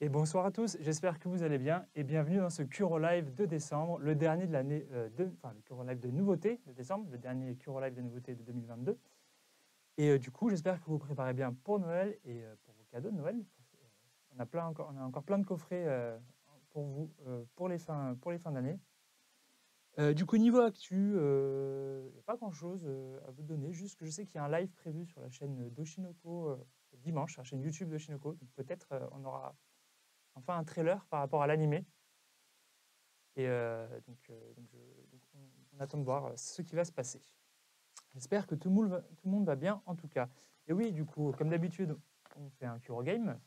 Et bonsoir à tous, j'espère que vous allez bien et bienvenue dans ce Curo Live de décembre, le dernier de l'année, le Curo Live de nouveautés de décembre, le dernier Curo Live de nouveautés de 2022. Et du coup, j'espère que vous vous préparez bien pour Noël et pour vos cadeaux de Noël. On a encore plein de coffrets pour vous pour les fins d'année. Du coup, niveau actu, il n'y a pas grand-chose à vous donner, juste que je sais qu'il y a un live prévu sur la chaîne d'Oshinoko dimanche, la chaîne YouTube d'Oshinoko. Donc peut-être on aura enfin un trailer par rapport à l'animé. Et on attend de voir ce qui va se passer. J'espère que tout le monde va bien en tout cas. Et oui, du coup, comme d'habitude, on fait un Curo Game.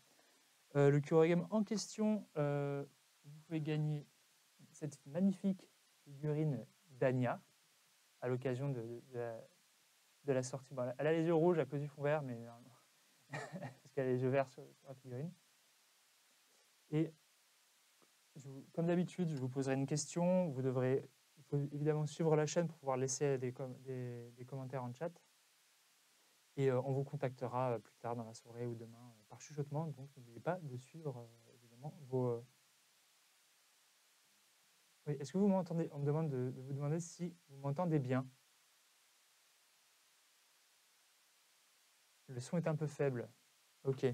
Le Curo Game en question, vous pouvez gagner cette magnifique figurine d'Anya à l'occasion de la sortie. Bon, elle a les yeux rouges à cause du fond vert, mais parce qu'elle a les yeux verts sur la figurine. Et comme d'habitude, je vous poserai une question. Il faut évidemment suivre la chaîne pour pouvoir laisser des commentaires en chat. Et on vous contactera plus tard dans la soirée ou demain par chuchotement. Donc n'oubliez pas de suivre évidemment vos... Oui, est-ce que vous m'entendez? On me demande de vous demander si vous m'entendez bien. Le son est un peu faible. Ok.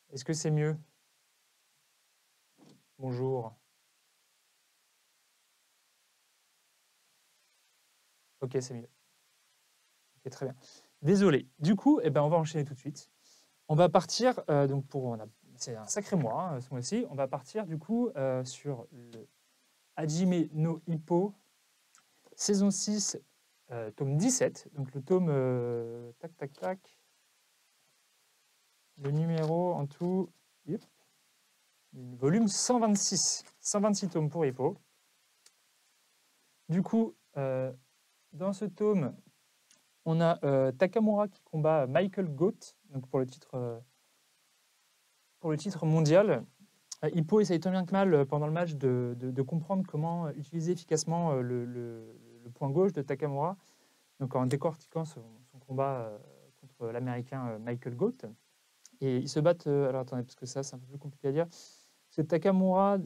Est-ce que c'est mieux? Bonjour. Ok, c'est mieux. Ok, très bien. Désolé. Du coup, eh ben, on va enchaîner tout de suite. On va partir, c'est un sacré mois ce mois-ci. On va partir du coup sur le Hajime no Ippo, saison 6, tome 17. Donc le tome, tac, tac, tac. Le numéro en tout, yep, volume 126. 126 tomes pour Ippo. Du coup, dans ce tome, on a Takamura qui combat Michael Goat, donc pour le titre mondial. Hippo essaye tant bien que mal pendant le match de comprendre comment utiliser efficacement le point gauche de Takamura, donc en décortiquant son combat contre l'américain Michael Goat. Et ils se battent, alors attendez, parce que ça c'est un peu plus compliqué à dire. C'est Takamura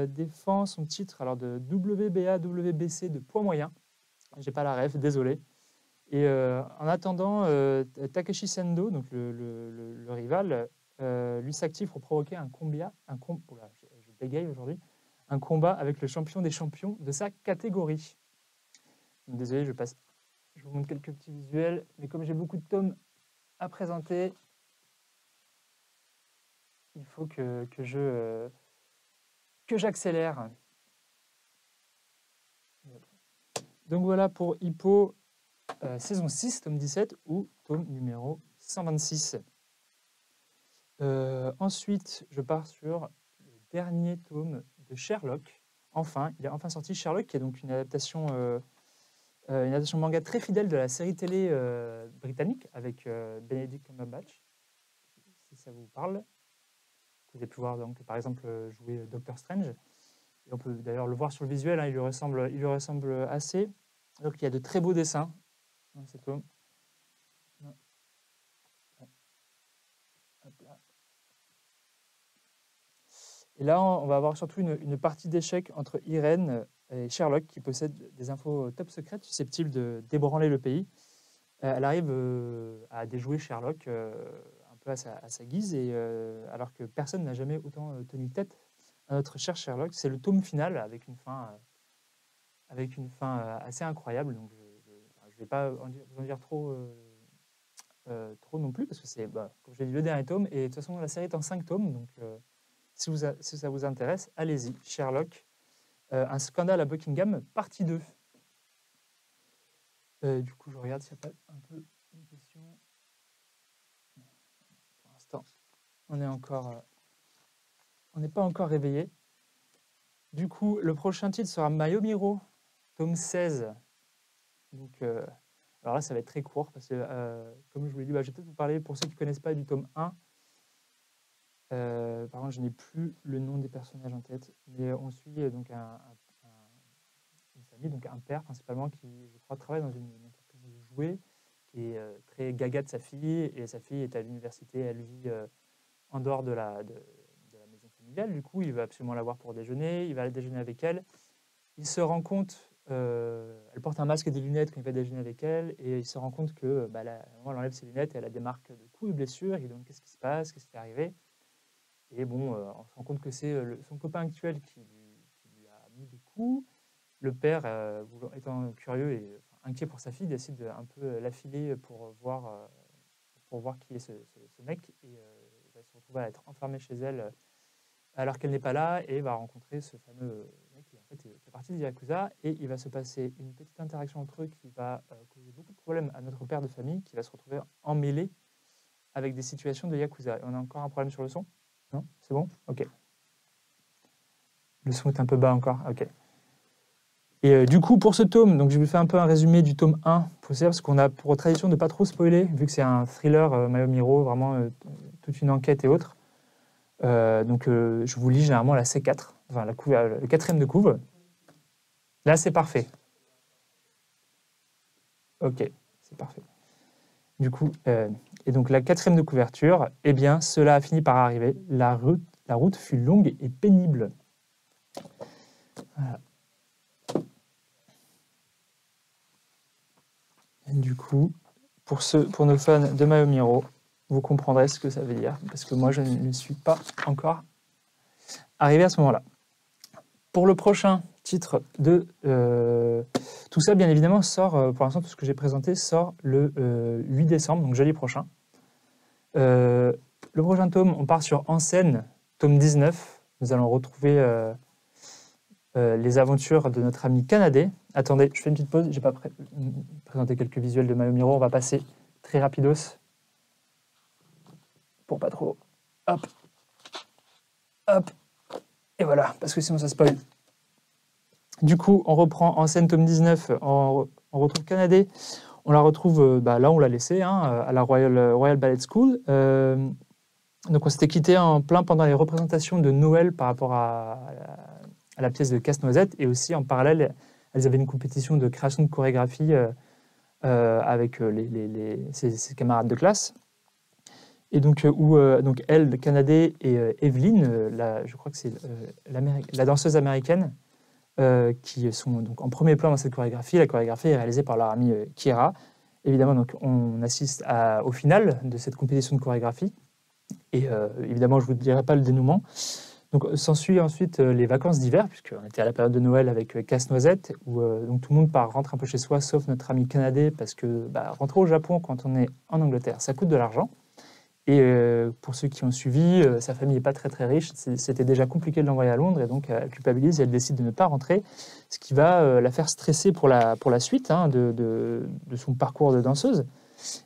défend son titre alors de WBA, WBC de poids moyen. J'ai pas la ref, désolé. Et en attendant, Takeshi Sendo, donc le rival, lui s'active pour provoquer je bégaye aujourd'hui, un combat avec le champion des champions de sa catégorie. Donc, désolé, je vous montre quelques petits visuels, mais comme j'ai beaucoup de tomes à présenter, il faut que j'accélère. Donc voilà pour Hippo, saison 6, tome 17, ou tome numéro 126. Ensuite, je pars sur le dernier tome de Sherlock. Enfin, il est enfin sorti Sherlock, qui est donc une adaptation manga très fidèle de la série télé britannique avec Benedict Cumberbatch, si ça vous parle. Vous avez pu voir donc par exemple jouer Doctor Strange. Et on peut d'ailleurs le voir sur le visuel, hein, il lui ressemble assez. Donc il y a de très beaux dessins dans ces tomes. Hop là. Et là, on va avoir surtout une partie d'échecs entre Irène et Sherlock, qui possède des infos top secrètes susceptibles de débranler le pays. Elle arrive à déjouer Sherlock un peu à sa guise, et alors que personne n'a jamais autant tenu tête à notre cher Sherlock. C'est le tome final avec une fin assez incroyable. Donc je ne vais pas vous en dire trop non plus, parce que c'est, comme je l'ai dit, le dernier tome. Et de toute façon, la série est en 5 tomes, donc si ça vous intéresse, allez-y. Sherlock, un scandale à Buckingham, partie 2. Du coup, je regarde s'il n'y a pas un peu une question. Pour l'instant, on n'est pas encore réveillé. Du coup, le prochain titre sera Mayomiro, tome 16. Donc, alors là, ça va être très court, parce que, comme je vous l'ai dit, je vais peut-être vous parler, pour ceux qui ne connaissent pas, du tome 1. Par contre, je n'ai plus le nom des personnages en tête, mais on suit donc une famille, donc un père principalement qui, je crois, travaille dans une entreprise de jouets, qui est très gaga de sa fille, et sa fille est à l'université, elle vit en dehors de la maison familiale. Du coup, il va absolument la voir pour déjeuner, il va aller déjeuner avec elle. Il se rend compte, elle porte un masque et des lunettes quand il va déjeuner avec elle, et il se rend compte que elle enlève ses lunettes et elle a des marques de coups et blessures. Il lui demande qu'est-ce qui se passe, qu'est-ce qui est arrivé. Et bon, on se rend compte que c'est son copain actuel qui lui a mis des coups. Le père, étant curieux et inquiet pour sa fille, décide de un peu l'affiler pour voir qui est ce mec. Et il va se retrouver à être enfermé chez elle alors qu'elle n'est pas là, et va rencontrer ce fameux mec qui en fait fait partie des Yakuza. Et il va se passer une petite interaction entre eux qui va causer beaucoup de problèmes à notre père de famille, qui va se retrouver emmêlé avec des situations de Yakuza. Et on a encore un problème sur le son? Non? C'est bon? Ok. Le son est un peu bas encore. Ok. Et du coup, pour ce tome, donc je vous fais un peu un résumé du tome 1, parce qu'on a pour tradition de ne pas trop spoiler, vu que c'est un thriller Mayomiro, vraiment toute une enquête et autres. Je vous lis généralement la C4, enfin le 4e de couve. Là, c'est parfait. Ok, c'est parfait. Du coup, et donc la 4e de couverture, eh bien, cela a fini par arriver. La route fut longue et pénible. Voilà. Et du coup, pour nos fans de Mayomiro, vous comprendrez ce que ça veut dire, parce que moi, je ne suis pas encore arrivé à ce moment-là. Pour le prochain titre de tout ça, bien évidemment, sort, pour l'instant, tout ce que j'ai présenté sort le 8 décembre, donc jeudi prochain. Le prochain tome, on part sur En scène, tome 19. Nous allons retrouver les aventures de notre ami Kanade. Attendez, je fais une petite pause, je n'ai pas présenté quelques visuels de Mayomiro, on va passer très rapidos pour pas trop. Hop, hop, et voilà, parce que sinon ça spoil. Du coup, on reprend En scène, tome 19, on retrouve Kanade. On la retrouve, là on l'a laissé, à la Royal Ballet School. Donc on s'était quitté en plein pendant les représentations de Noël par rapport à la pièce de Casse-Noisette, et aussi en parallèle, elles avaient une compétition de création de chorégraphie avec ses camarades de classe. Et donc, donc elle, Kanade, et Evelyne, je crois que c'est la danseuse américaine, qui sont donc en premier plan dans cette chorégraphie. La chorégraphie est réalisée par leur amie Kira. Évidemment, donc, on assiste au final de cette compétition de chorégraphie. Et évidemment, je ne vous dirai pas le dénouement. Donc, s'ensuit ensuite les vacances d'hiver, puisqu'on était à la période de Noël avec Casse-Noisette, où donc, tout le monde rentre un peu chez soi, sauf notre ami Kanade, parce que rentrer au Japon quand on est en Angleterre, ça coûte de l'argent. Et pour ceux qui ont suivi, sa famille n'est pas très très riche, c'était déjà compliqué de l'envoyer à Londres, et donc elle culpabilise et elle décide de ne pas rentrer, ce qui va la faire stresser pour la suite de son parcours de danseuse.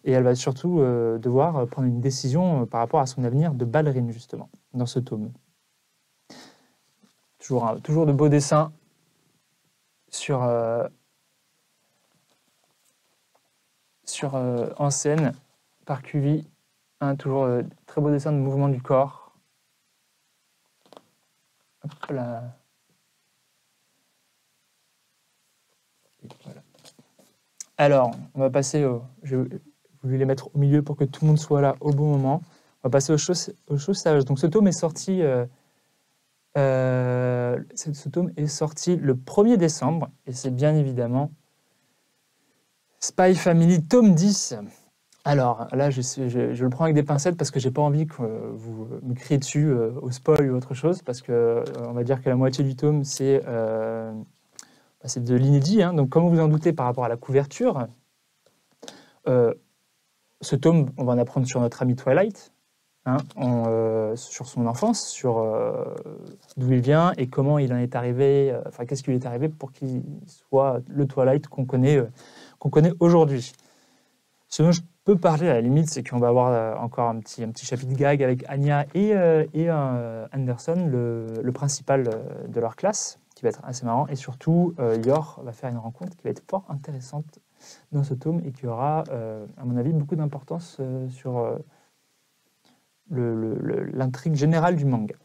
Et elle va surtout devoir prendre une décision par rapport à son avenir de ballerine, justement, dans ce tome. Toujours de beaux dessins sur En scène par Cuvie. Toujours très beau dessin de mouvement du corps. Hop là. Et voilà. Alors, on va passer je voulais les mettre au milieu pour que tout le monde soit là au bon moment. On va passer aux choses sages. Donc ce tome est sorti ce tome est sorti le 1er décembre, et c'est bien évidemment Spy Family tome 10. Alors là, je le prends avec des pincettes parce que j'ai pas envie que vous me criez dessus au spoil ou autre chose, parce que on va dire que la moitié du tome, c'est de l'inédit. Donc, comme vous vous en doutez par rapport à la couverture, ce tome, on va en apprendre sur notre ami Twilight, sur son enfance, sur d'où il vient et comment il en est arrivé, qu'est-ce qui lui est arrivé pour qu'il soit le Twilight qu'on connaît aujourd'hui. Ce dont je peux parler à la limite, c'est qu'on va avoir encore un petit chapitre gag avec Anya et Anderson, le principal de leur classe, qui va être assez marrant. Et surtout, Yor va faire une rencontre qui va être fort intéressante dans ce tome et qui aura, à mon avis, beaucoup d'importance sur l'intrigue générale du manga.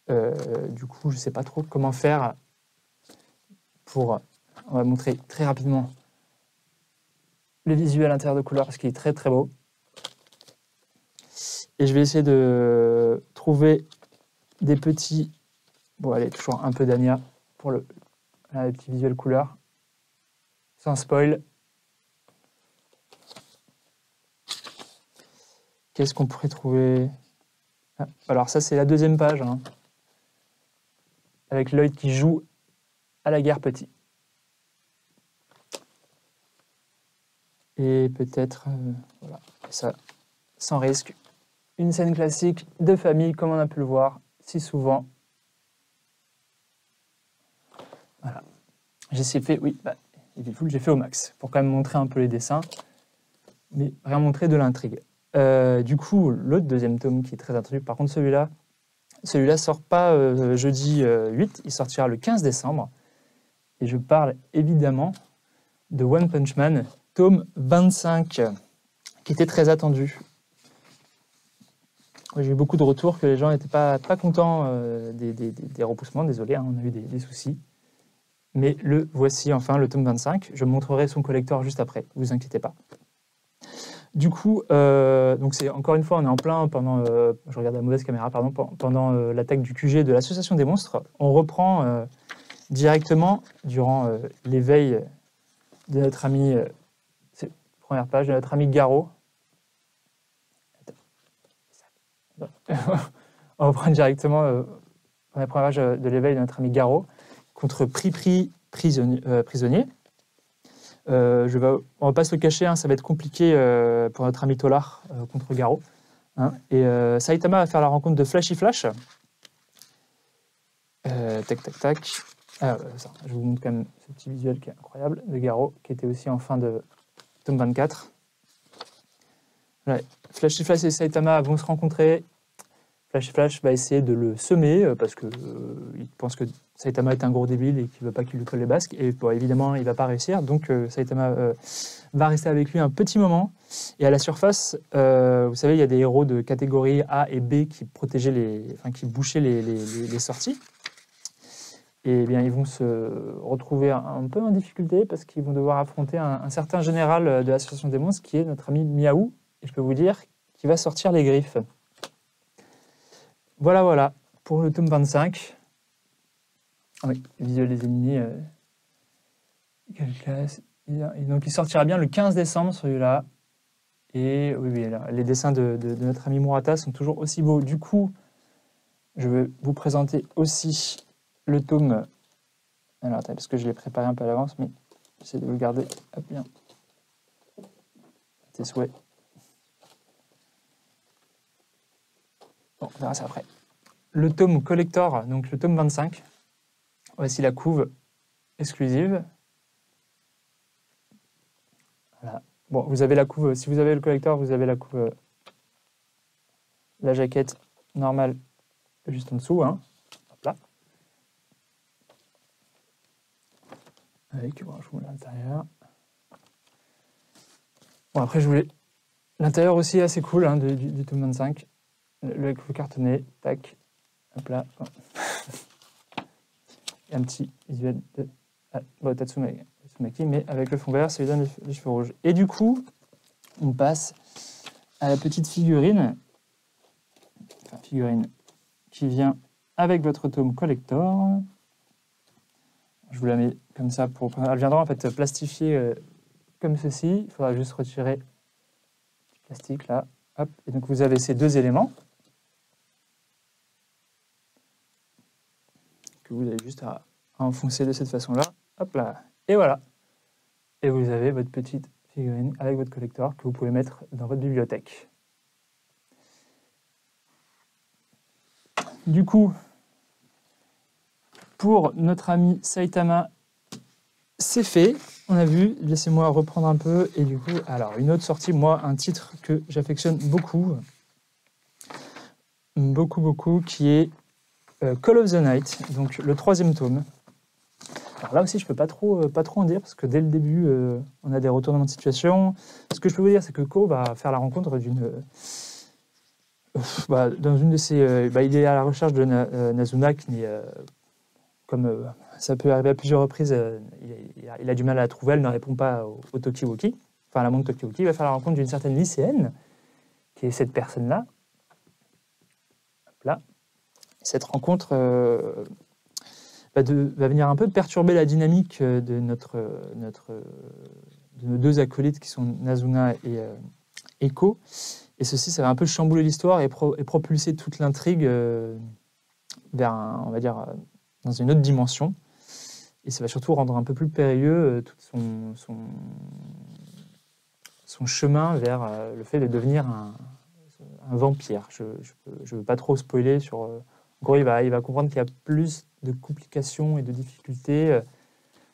Du coup, je ne sais pas trop comment faire pour... On va montrer très rapidement le visuel intérieur de couleur parce qu'il est très très beau. Et je vais essayer de trouver des petits... Bon, allez, toujours un peu d'Anya pour les petits visuels couleurs. Sans spoil. Qu'est-ce qu'on pourrait trouver? Ah, alors ça, c'est la deuxième page. Hein, avec Lloyd qui joue à la guerre petit. Et peut-être, voilà, ça, sans risque. Une scène classique de famille, comme on a pu le voir si souvent. Voilà. J'ai fait, oui, bah, il est full, j'ai fait au max, pour quand même montrer un peu les dessins, mais rien montrer de l'intrigue. Du coup, l'autre deuxième tome qui est très attendu, par contre celui-là sort pas jeudi 8, il sortira le 15 décembre. Et je parle évidemment de One Punch Man, tome 25, qui était très attendu. J'ai eu beaucoup de retours que les gens n'étaient pas contents des repoussements, désolé, hein, on a eu des soucis. Mais le voici enfin, le tome 25. Je montrerai son collector juste après, ne vous inquiétez pas. Du coup, donc c'est encore une fois, on est en plein pendant, je regarde la mauvaise caméra, pardon, pendant l'attaque du QG de l'Association des monstres. On reprend directement durant l'éveil de notre ami, c'est première page, de notre ami Garo. On reprend directement dans la première page de l'éveil de notre ami Garo contre Pri prisonnier. On va pas se le cacher, hein, ça va être compliqué pour notre ami Tolar contre Garo. Hein, et Saitama va faire la rencontre de Flashy Flash. Tac, tac, tac. Ça, je vous montre quand même ce petit visuel qui est incroyable de Garo, qui était aussi en fin de tome 24. Ouais. Flashy Flash et Saitama vont se rencontrer. Flashy Flash va essayer de le semer parce qu'il pense que Saitama est un gros débile et qu'il ne veut pas qu'il lui colle les basques. Et bon, évidemment, il ne va pas réussir. Donc Saitama va rester avec lui un petit moment. Et à la surface, vous savez, il y a des héros de catégorie A et B qui protégeaient qui bouchaient les sorties. Et bien, ils vont se retrouver un peu en difficulté parce qu'ils vont devoir affronter un certain général de l'Association des monstres qui est notre ami Miaou. Et je peux vous dire qu'il va sortir les griffes. Voilà, pour le tome 25. Ah oui, visuel des ennemis. Quelle classe. Donc il sortira bien le 15 décembre, celui-là. Et oui, là, les dessins de notre ami Murata sont toujours aussi beaux. Du coup, je vais vous présenter aussi le tome. Alors, attends, parce que je l'ai préparé un peu à l'avance, mais j'essaie de le garder bien. Tes souhaits. Bon, on verra ça après. Le tome collector, donc le tome 25. Voici la couve exclusive. Voilà. Bon, vous avez la couve, si vous avez le collector, vous avez la couve, la jaquette normale juste en dessous. Hein. Hop là. Avec, bon, je vous mets l'intérieur. Bon, après, je voulais. L'intérieur aussi est assez cool hein, du tome 25. Le cartonné, tac. Hop là. Et un petit visuel de Tatsumaki, mais avec le fond vert, ça lui donne les cheveux rouges. Et du coup, on passe à la petite figurine, qui vient avec votre tome collector. Je vous la mets comme ça. Elle viendra en fait plastifiée comme ceci. Il faudra juste retirer le plastique là. Hop. Et donc vous avez ces deux éléments que vous avez juste à enfoncer de cette façon-là. Hop là. Et voilà. Et vous avez votre petite figurine avec votre collector que vous pouvez mettre dans votre bibliothèque. Du coup, pour notre ami Saitama, c'est fait. On a vu, laissez-moi reprendre un peu. Et du coup, alors, une autre sortie, moi, un titre que j'affectionne beaucoup, qui est Call of the Night, donc le 3e tome. Alors là aussi, je ne peux pas trop en dire, parce que dès le début, on a des retournements de situation. Ce que je peux vous dire, c'est que Ko va faire la rencontre d'une... dans une de ses... il est à la recherche de Nazuna, qui n'est... comme ça peut arriver à plusieurs reprises, il a du mal à la trouver, elle ne répond pas au Tokiwoki, enfin à la montre Tokiwoki. Il va faire la rencontre d'une certaine lycéenne, qui est cette personne-là. couple-là. Cette rencontre va venir un peu perturber la dynamique de nos deux acolytes qui sont Nazuna et Eko. Et ceci, ça va un peu chambouler l'histoire et propulser toute l'intrigue vers, on va dire, dans une autre dimension. Et ça va surtout rendre un peu plus périlleux tout son chemin vers le fait de devenir un vampire. Je ne veux pas trop spoiler sur... en gros, il va comprendre qu'il y a plus de complications et de difficultés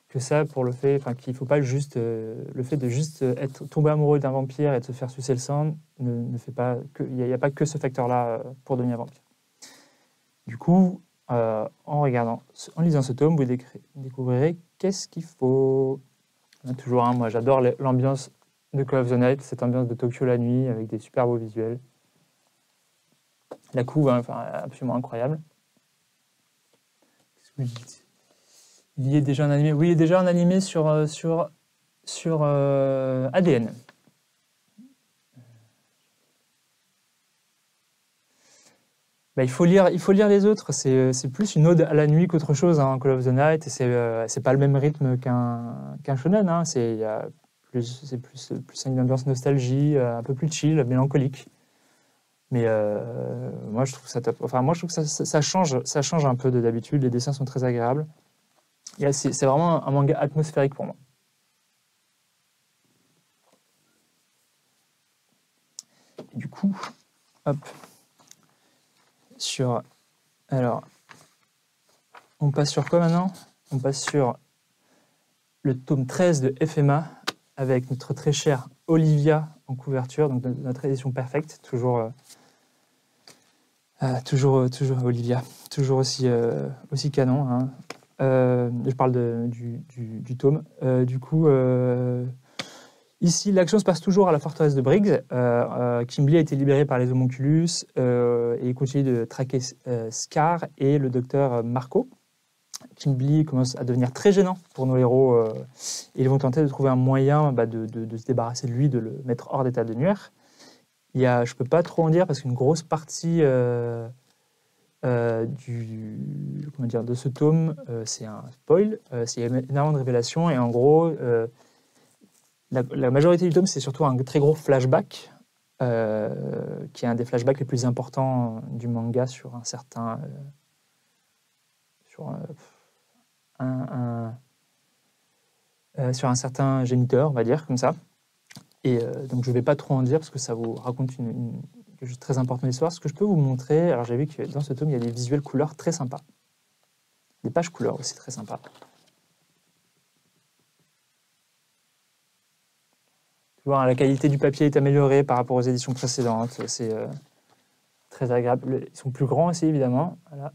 que ça pour le fait... Enfin, qu'il ne faut pas juste... le fait de juste tomber amoureux d'un vampire et de se faire sucer le sang ne fait pas... Il n'y a pas que ce facteur-là pour devenir vampire. Du coup, en lisant ce tome, vous découvrirez qu'est-ce qu'il faut. Toujours, moi j'adore l'ambiance de Call of the Night, cette ambiance de Tokyo la nuit avec des super beaux visuels. La couve, absolument incroyable. Qu'est-ce que je dis ? Il y a déjà un animé. Oui, il y a déjà un animé sur ADN. Il faut lire les autres. C'est plus une ode à la nuit qu'autre chose, Call of the Night. C'est pas le même rythme qu'un shonen. C'est plus une ambiance nostalgie, un peu plus chill, mélancolique. Mais moi, je trouve ça top. Enfin, moi, je trouve que ça change un peu de d'habitude. Les dessins sont très agréables. C'est vraiment un manga atmosphérique pour moi. Et du coup, hop. Alors, on passe sur quoi maintenant? On passe sur le tome 13 de FMA avec notre très chère Olivia en couverture, donc notre édition Perfect, toujours Olivia, toujours aussi canon. Je parle du tome. Ici, l'action se passe toujours à la forteresse de Briggs. Kimblee a été libéré par les homonculus et il continue de traquer Scar et le docteur Marco. Kimblee commence à devenir très gênant pour nos héros et ils vont tenter de trouver un moyen de se débarrasser de lui, de le mettre hors d'état de nuire. Je ne peux pas trop en dire parce qu'une grosse partie de ce tome, c'est un spoil. C'est énormément de révélations et en gros... La majorité du tome, c'est surtout un très gros flashback, qui est un des flashbacks les plus importants du manga sur un certain... sur un certain géniteur, on va dire, comme ça. Et donc, je ne vais pas trop en dire, parce que ça vous raconte quelque chose de très important de l'histoire. Ce que je peux vous montrer... Alors, j'ai vu que dans ce tome, il y a des visuels couleurs très sympas. Des pages couleurs aussi très sympas. La qualité du papier est améliorée par rapport aux éditions précédentes. C'est très agréable. Ils sont plus grands aussi, évidemment. Voilà.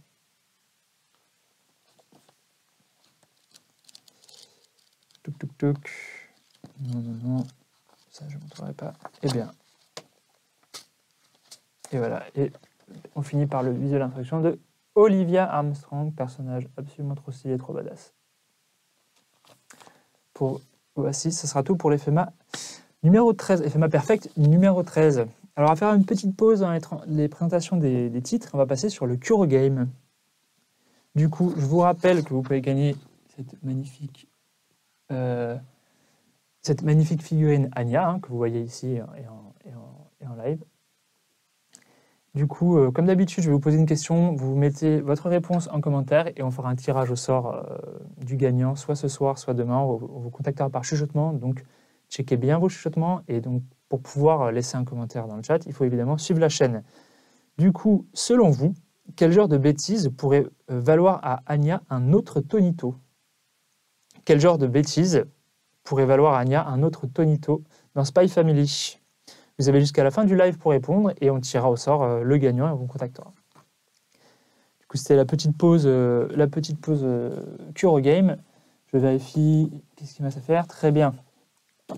Touc, touc, touc. Non. Ça, je ne montrerai pas. Eh bien. Et voilà. Et on finit par le visuel d'introduction de Olivia Armstrong, personnage absolument trop stylé, trop badass. Voici, ce sera tout pour l'FMA. Numéro 13, FMA Perfect, numéro 13. Alors, on va faire une petite pause dans les présentations des titres. On va passer sur le Kurogame. Du coup, je vous rappelle que vous pouvez gagner cette magnifique figurine Anya, que vous voyez ici et en live. Du coup, comme d'habitude, je vais vous poser une question. Vous mettez votre réponse en commentaire et on fera un tirage au sort du gagnant, soit ce soir, soit demain. On vous contactera par chuchotement. Donc, checkez bien vos chuchotements et donc pour pouvoir laisser un commentaire dans le chat, il faut évidemment suivre la chaîne. Du coup, selon vous, quel genre de bêtise pourrait valoir à Anya un autre Tonito? Quel genre de bêtise pourrait valoir à Anya un autre Tonito dans Spy Family? Vous avez jusqu'à la fin du live pour répondre et on tirera au sort le gagnant et on vous contactera. Du coup, c'était la petite pause Kurogame. Je vérifie qu'est-ce qu'il va se faire. Très bien.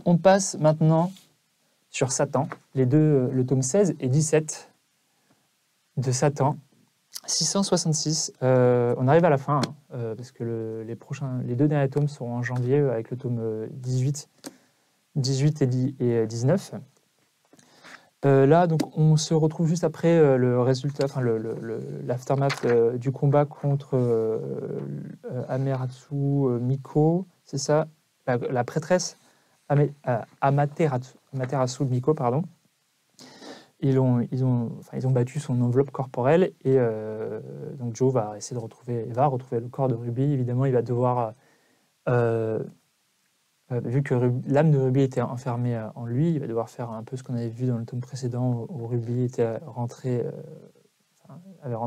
On passe maintenant sur Satan, le tome 16 et 17 de Satan, 666. On arrive à la fin, parce que les deux derniers tomes seront en janvier avec le tome 18 et 19. Là, donc, on se retrouve juste après le résultat, enfin l'aftermath du combat contre Amaterasu Miko, c'est ça, la prêtresse Amaterasu Miko, pardon. Ils ont battu son enveloppe corporelle et donc Joe va essayer de retrouver le corps de Ruby. Évidemment, il va devoir, vu que l'âme de Ruby était enfermée en lui, il va devoir faire un peu ce qu'on avait vu dans le tome précédent où Ruby avait rentré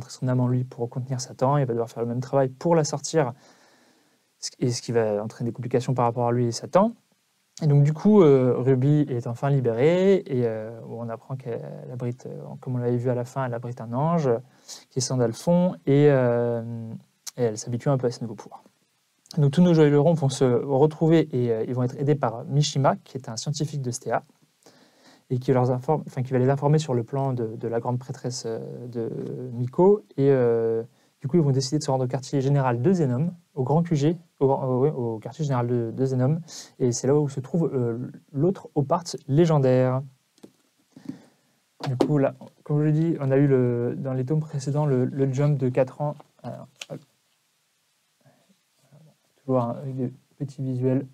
son âme en lui pour contenir Satan. Il va devoir faire le même travail pour la sortir, et ce qui va entraîner des complications par rapport à lui et Satan. Et donc du coup, Ruby est enfin libérée et on apprend qu'elle abrite, comme on l'avait vu à la fin, elle abrite un ange qui est Sandalphon et elle s'habitue un peu à ce nouveau pouvoir. Donc tous nos joyeux lurons vont se retrouver et ils vont être aidés par Mishima, qui est un scientifique de Stéa, et qui va les informer sur le plan de la grande prêtresse de Miko. Et du coup, ils vont décider de se rendre au quartier général de Zenom, au grand QG, au quartier général de Zenom. Et c'est là où se trouve l'autre Opart légendaire. Du coup, là, comme je l'ai dit, on a eu dans les tomes précédents le jump de 4 ans. Alors, toujours avec des petits visuels.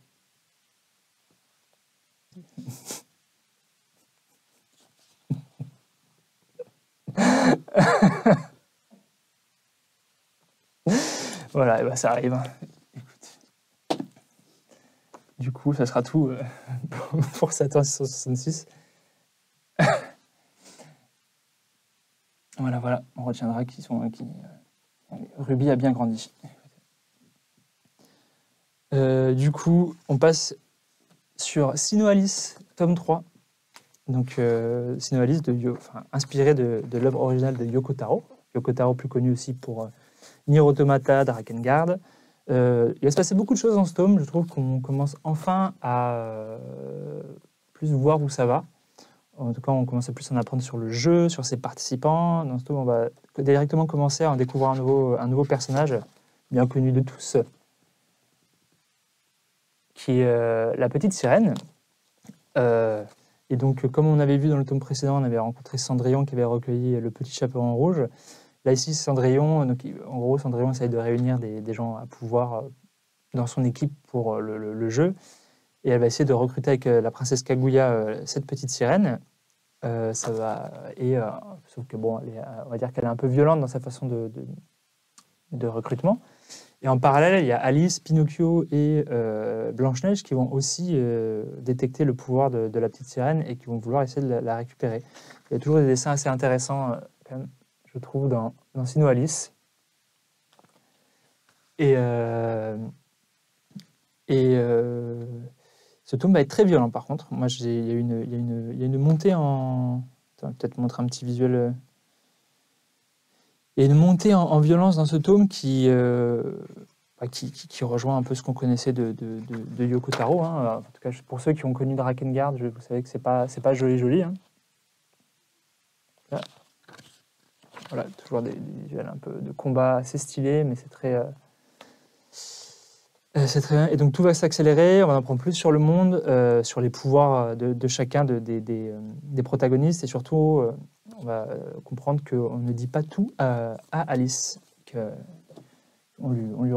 Voilà, et ben ça arrive. Écoute. Du coup, ça sera tout pour Satan 666. Voilà, on retiendra Ruby a bien grandi. Du coup, on passe sur Sinoalis, tome 3. Donc, Sinoalis, inspiré de l'œuvre originale de Yoko Taro. Yoko Taro, plus connu aussi pour Nier Automata, Drakengard. Il va se passer beaucoup de choses dans ce tome. Je trouve qu'on commence enfin à plus voir où ça va. En tout cas, on commence à plus en apprendre sur le jeu, sur ses participants. Dans ce tome, on va directement commencer à en découvrir un nouveau personnage, bien connu de tous, qui est la petite sirène. Et donc, comme on avait vu dans le tome précédent, on avait rencontré Cendrillon qui avait recueilli le petit chaperon rouge. Là, ici, Cendrillon, donc, en gros, Cendrillon essaye de réunir des gens à pouvoir dans son équipe pour le jeu. Et elle va essayer de recruter avec la princesse Kaguya cette petite sirène. Sauf que, bon, on va dire qu'elle est un peu violente dans sa façon de recrutement. Et en parallèle, il y a Alice, Pinocchio et Blanche-Neige qui vont aussi détecter le pouvoir de la petite sirène et qui vont vouloir essayer de la récupérer. Il y a toujours des dessins assez intéressants, quand même, je trouve, dans Sinoalis. Et ce tome va être très violent, par contre. Moi, il y a une montée en... Attends, peut-être montrer un petit visuel... Il y a une montée en violence dans ce tome qui rejoint un peu ce qu'on connaissait de Yoko Taro. Hein. En tout cas, pour ceux qui ont connu Drakengard, vous savez que c'est pas joli. Hein. Voilà, toujours des visuels un peu de combat assez stylés, mais c'est très bien. Et donc tout va s'accélérer, on va en apprendre plus sur le monde, sur les pouvoirs de chacun des protagonistes, et surtout on va comprendre qu'on ne dit pas tout à Alice, on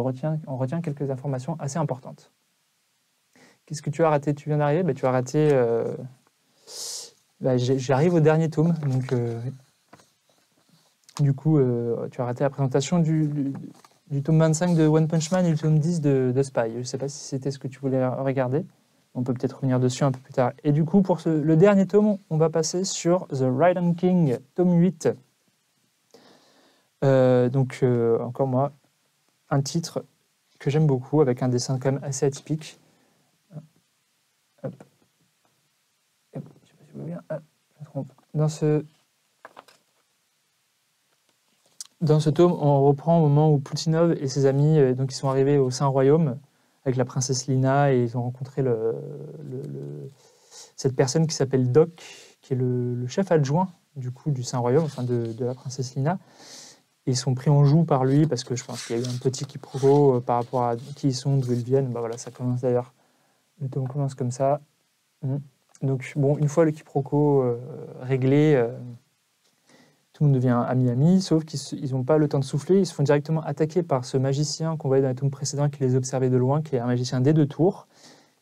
retient quelques informations assez importantes. Qu'est-ce que tu as raté? Tu viens d'arriver, tu as raté... j'arrive au dernier tome, donc du coup tu as raté la présentation du tome 25 de One Punch Man et du tome 10 de Spy. Je ne sais pas si c'était ce que tu voulais regarder. On peut peut-être revenir dessus un peu plus tard. Et du coup, pour le dernier tome, on va passer sur The Raiden King, tome 8. Encore moi, un titre que j'aime beaucoup, avec un dessin quand même assez atypique. Hop. Je ne sais pas si vous voyez bien. Je me trompe. Dans ce tome, on reprend au moment où Poutinov et ses amis ils sont arrivés au Saint-Royaume avec la princesse Lina et ils ont rencontré cette personne qui s'appelle Doc, qui est le chef adjoint du Saint-Royaume, enfin de la princesse Lina. Et ils sont pris en joue par lui parce que je pense qu'il y a eu un petit quiproquo par rapport à qui ils sont, d'où ils viennent. Voilà, ça commence d'ailleurs. Le tome commence comme ça. Donc, bon, une fois le quiproquo réglé, tout le monde devient ami-ami, sauf qu'ils n'ont pas le temps de souffler. Ils se font directement attaquer par ce magicien qu'on voyait dans les tomes précédents, qui les observait de loin, qui est un magicien des 2 tours,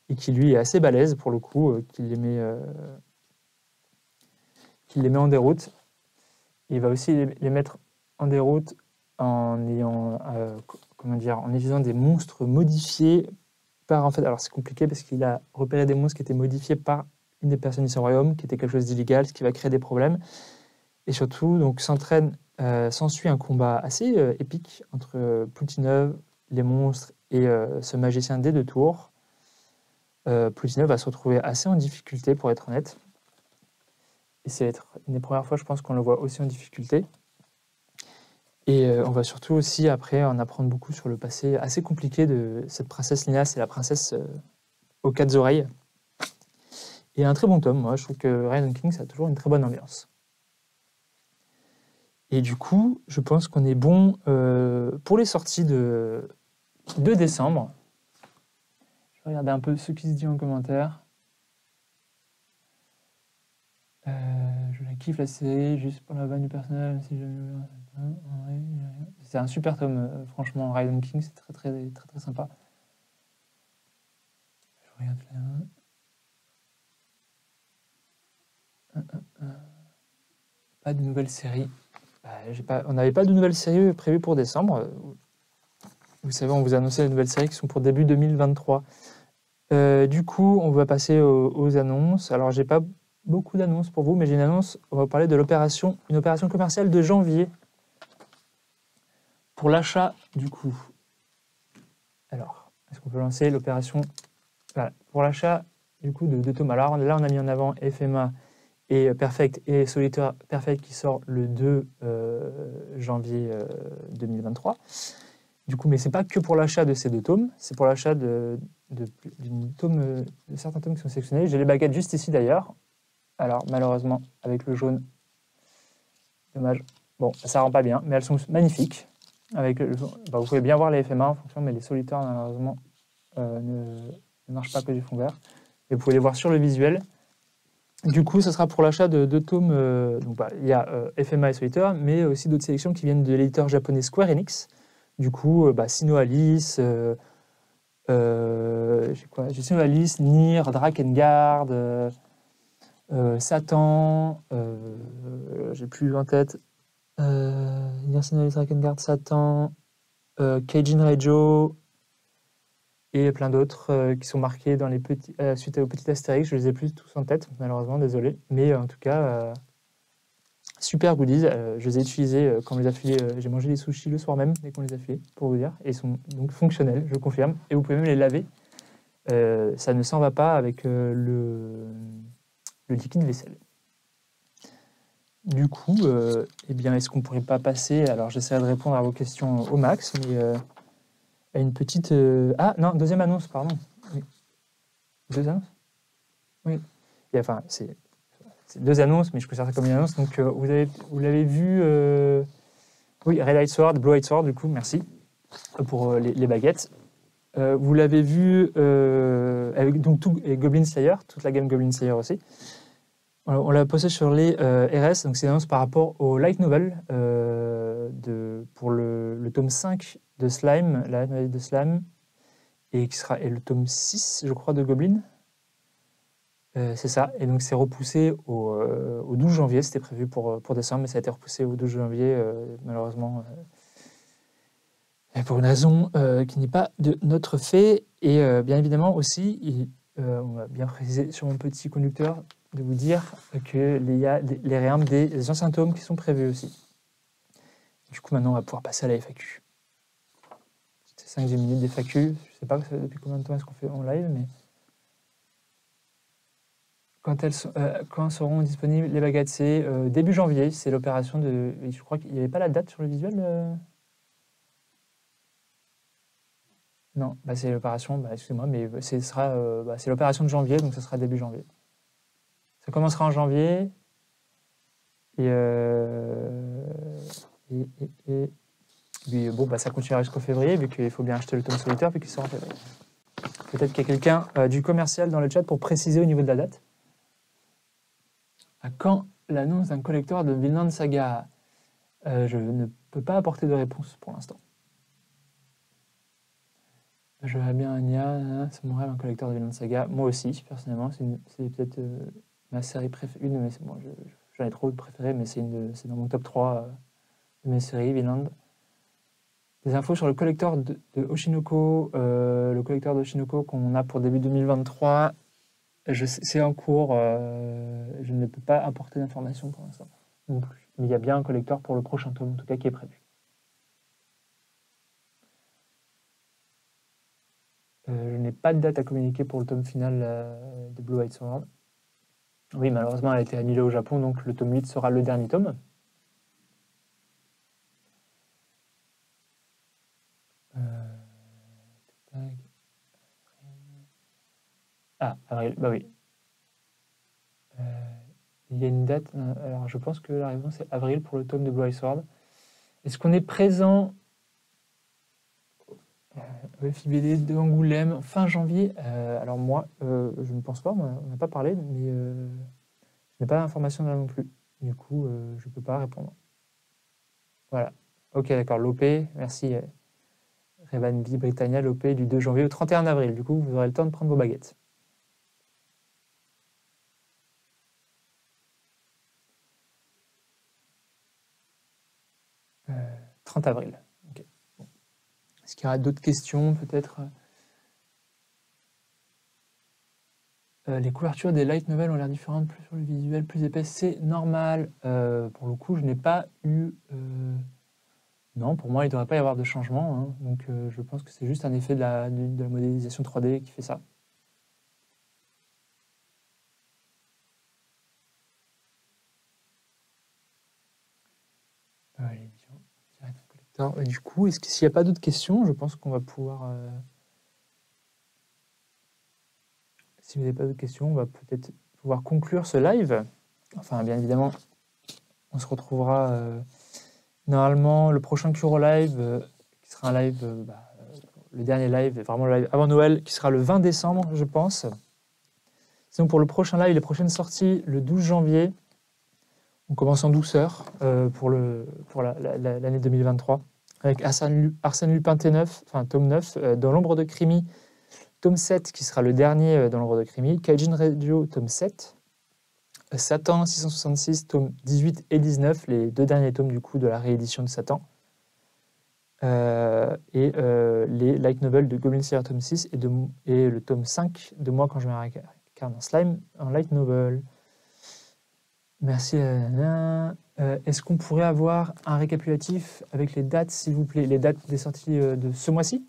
et qui, lui, est assez balèze, pour le coup, qui les met en déroute. Il va aussi les mettre en déroute en utilisant des monstres modifiés par, en fait, alors c'est compliqué parce qu'il a repéré des monstres qui étaient modifiés par une des personnes de son royaume, qui était quelque chose d'illégal, ce qui va créer des problèmes. Et surtout, donc s'ensuit un combat assez épique entre Ploutinov, les monstres et ce magicien des 2 tours. Ploutinov va se retrouver assez en difficulté, pour être honnête. Et c'est une des premières fois, je pense, qu'on le voit aussi en difficulté. Et on va surtout aussi, après, en apprendre beaucoup sur le passé assez compliqué de cette princesse Lina, c'est la princesse aux 4 oreilles. Et un très bon tome, moi, je trouve que Ryan King, ça a toujours une très bonne ambiance. Et du coup, je pense qu'on est bon pour les sorties de décembre. Je vais regarder un peu ce qui se dit en commentaire. Je la kiffe la série, juste pour la vanne du personnel. Si c'est un super tome, franchement. Ryan King, c'est très, très, très, très sympa. Je regarde là. Pas de nouvelles séries. On n'avait pas de nouvelles séries prévues pour décembre. Vous savez, on vous a annoncé les nouvelles séries qui sont pour début 2023. Du coup, on va passer aux annonces. Alors, j'ai pas beaucoup d'annonces pour vous, mais j'ai une annonce. On va parler de une opération commerciale de janvier pour l'achat du coup. Alors, est-ce qu'on peut lancer l'opération pour l'achat du coup de 2 tomes. Alors là, on a mis en avant FMA et Perfect et Solitaire Perfect qui sort le 2 janvier 2023. Du coup, mais c'est pas que pour l'achat de ces 2 tomes, c'est pour l'achat de certains tomes qui sont sélectionnés. J'ai les baguettes juste ici d'ailleurs. Alors malheureusement, avec le jaune, dommage. Bon, ça rend pas bien, mais elles sont magnifiques. Vous pouvez bien voir les FMA en fonction, mais les solitaires malheureusement ne marchent pas que du fond vert. Et vous pouvez les voir sur le visuel. Du coup, ce sera pour l'achat de 2 tomes. Il y a FMA et solitaire, mais aussi d'autres sélections qui viennent de l'éditeur japonais Square Enix. Du coup, Sinnoh Alice, j'ai Sinnoh Alice, Nier, Drakengard, Satan, j'ai plus en tête. Sinnoh Alice, Drakengard, Satan, Keijin Reijo et plein d'autres qui sont marqués dans les suite aux petits astérix. Je les ai plus tous en tête, malheureusement, désolé. Mais en tout cas, super goodies. Je les ai utilisés quand on les a filés. J'ai mangé des sushis le soir même dès qu'on les a filés, pour vous dire. Et ils sont donc fonctionnels, je confirme. Et vous pouvez même les laver. Ça ne s'en va pas avec le liquide vaisselle. Du coup, est-ce qu'on ne pourrait pas passer... Alors, j'essaierai de répondre à vos questions au max, mais à une petite... deuxième annonce, pardon. Oui. 2 annonces ? Oui. C'est 2 annonces, mais je considère ça comme une annonce. Donc, vous l'avez vu... Oui, Red Light Sword, Blue Light Sword, du coup, merci pour les baguettes. Vous l'avez vu avec et Goblin Slayer, toute la gamme Goblin Slayer aussi. On l'a posté sur les RS, donc c'est une annonce par rapport au light novel pour le tome 5 de Slime, la nouvelle de Slime, et qui sera le tome 6, je crois, de Goblin. C'est ça, et donc c'est repoussé au 12 janvier, c'était prévu pour décembre, mais ça a été repoussé au 12 janvier, malheureusement, pour une raison qui n'est pas de notre fait. Et bien évidemment aussi, on va bien préciser sur mon petit conducteur, de vous dire qu'il y a les réimpes des anciens tomes qui sont prévus aussi. Du coup, maintenant, on va pouvoir passer à la FAQ. C'était 5-10 minutes des FAQ. Je ne sais pas depuis combien de temps est-ce qu'on fait en live, mais... Quand seront disponibles les baguettes? C'est début janvier, c'est l'opération de... Je crois qu'il n'y avait pas la date sur le visuel Non, c'est l'opération, excusez-moi, mais c'est l'opération de janvier, donc ce sera début janvier. Ça commencera en janvier, et puis, ça continuera jusqu'au février, vu qu'il faut bien acheter le tome solitaire, vu qu'il sort en février. Peut-être qu'il y a quelqu'un du commercial dans le chat pour préciser au niveau de la date. À quand l'annonce d'un collector de Vinland Saga? Je ne peux pas apporter de réponse pour l'instant. Je vais bien Anya, c'est mon rêve, un collector de Vinland Saga. Moi aussi, personnellement, c'est peut-être ma série préférée. Une, mais bon, j'en ai trop de préférées, mais c'est dans mon top 3 de mes séries, Vinland. Des infos sur le collector de Oshinoko, le collector d'Oshinoko qu'on a pour début 2023. C'est en cours, je ne peux pas apporter d'informations pour l'instant non plus. Mais il y a bien un collector pour le prochain tome, en tout cas, qui est prévu. Je n'ai pas de date à communiquer pour le tome final de Blue White Sword. Oui, malheureusement, elle a été annulée au Japon, donc le tome 8 sera le dernier tome. Ah, avril, bah oui. Il y a une date, alors je pense que la réponse est avril pour le tome de Blue White Sword. Est-ce qu'on est présent FIBD de Angoulême fin janvier? Alors moi, je ne pense pas, on n'a pas parlé, mais je n'ai pas d'informations là non plus. Du coup, je ne peux pas répondre. Voilà. Ok, d'accord. L'OP, merci. Revanby Britannia, l'OP du 2 janvier au 31 avril. Du coup, vous aurez le temps de prendre vos baguettes. 30 avril. Okay. Bon. Est-ce qu'il y aura d'autres questions, peut-être? Les couvertures des light novels ont l'air différentes, plus sur le visuel, plus épaisse. C'est normal. Pour le coup, je n'ai pas eu... Non, pour moi, il ne devrait pas y avoir de changement. Hein. Donc, je pense que c'est juste un effet de la modélisation 3D qui fait ça. Du coup, s'il n'y a pas d'autres questions, je pense qu'on va pouvoir... Si vous n'avez pas d'autres questions, on va peut-être pouvoir conclure ce live. Enfin, bien évidemment, on se retrouvera normalement le prochain Kuro Live, qui sera un live, le dernier live, vraiment le live avant Noël, qui sera le 20 décembre, je pense. Sinon, pour le prochain live, les prochaines sorties, le 12 janvier, on commence en douceur pour l'année 2023, avec Arsène Lupin T9, enfin tome 9, Dans l'ombre de Krimi, tome 7, qui sera le dernier dans l'ordre de Krimi, Kaijin Radio, tome 7, Satan 666, tome 18 et 19, les deux derniers tomes du coup de la réédition de Satan, et les light novels de Goblin Slayer tome 6 et le tome 5 de Moi quand je m'incarne en slime en light novel. Merci. Est-ce qu'on pourrait avoir un récapitulatif avec les dates, s'il vous plaît, les dates des sorties de ce mois-ci?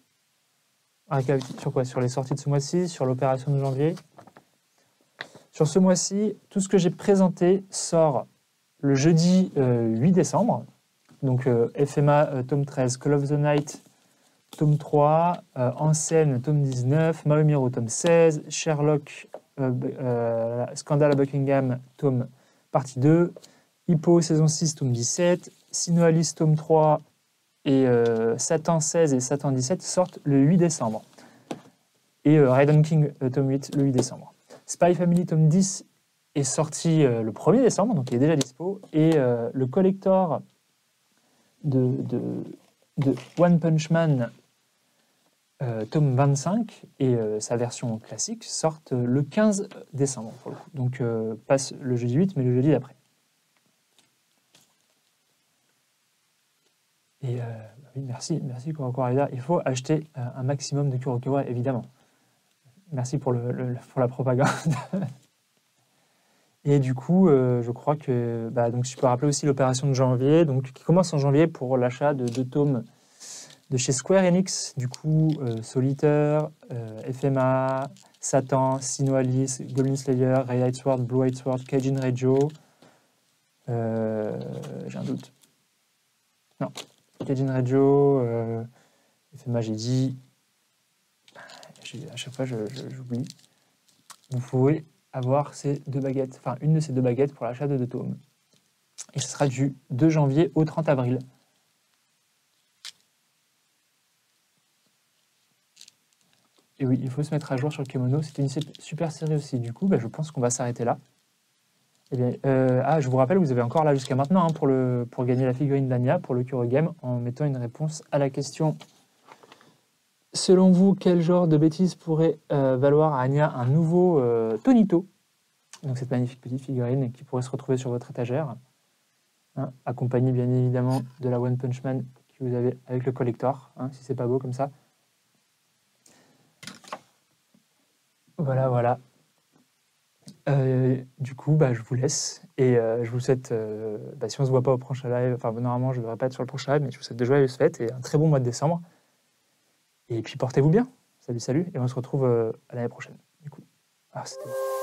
Sur quoi? Sur les sorties de ce mois-ci, sur l'opération de janvier. Sur ce mois-ci, tout ce que j'ai présenté sort le jeudi 8 décembre. Donc FMA tome 13, Call of the Night tome 3, En scène tome 19, Maomiro tome 16, Sherlock Scandale à Buckingham tome partie 2, Hippo saison 6 tome 17, Sinoalis tome 3 et Satan 16 et Satan 17 sortent le 8 décembre. Et Raiden King tome 8 le 8 décembre. Spy Family tome 10 est sorti le 1er décembre, donc il est déjà dispo. Et le collector de One Punch Man tome 25 et sa version classique sortent le 15 décembre pour le coup. Donc pas le jeudi 8 mais le jeudi d'après. Et oui, merci Kurokawa. Il faut acheter un maximum de Kurokawa, évidemment. Merci pour la propagande. Et du coup, je crois que donc je peux rappeler aussi l'opération de janvier, donc qui commence en janvier pour l'achat de 2 tomes de chez Square Enix. Du coup, Solitaire, FMA, Satan, Sinoalis, Goblin Slayer, Red White Sword, Blue White Sword, Kaijin Radio. J'ai un doute. Non. Kaijin Radio, FMA, j'ai dit. À chaque fois, j'oublie. Vous pouvez avoir ces 2 baguettes, enfin une de ces 2 baguettes pour l'achat de 2 tomes. Et ce sera du 2 janvier au 30 avril. Et oui, il faut se mettre à jour sur le Kemono. C'était une super série aussi. Du coup, je pense qu'on va s'arrêter là. Eh bien, je vous rappelle, vous avez encore là jusqu'à maintenant pour gagner la figurine d'Anya pour le Cure Game en mettant une réponse à la question. Selon vous, quel genre de bêtise pourrait valoir à Anya un nouveau Tonito? Donc cette magnifique petite figurine qui pourrait se retrouver sur votre étagère, hein, accompagnée bien évidemment de la One Punch Man que vous avez avec le collector, hein, si c'est pas beau comme ça. Voilà, voilà. Du coup, je vous laisse et je vous souhaite, si on se voit pas au prochain live, enfin normalement je ne devrais pas être sur le prochain live, mais je vous souhaite de joyeuses fêtes et un très bon mois de décembre. Et puis portez-vous bien. Salut, salut, et on se retrouve à l'année prochaine. Du coup, c'était bon.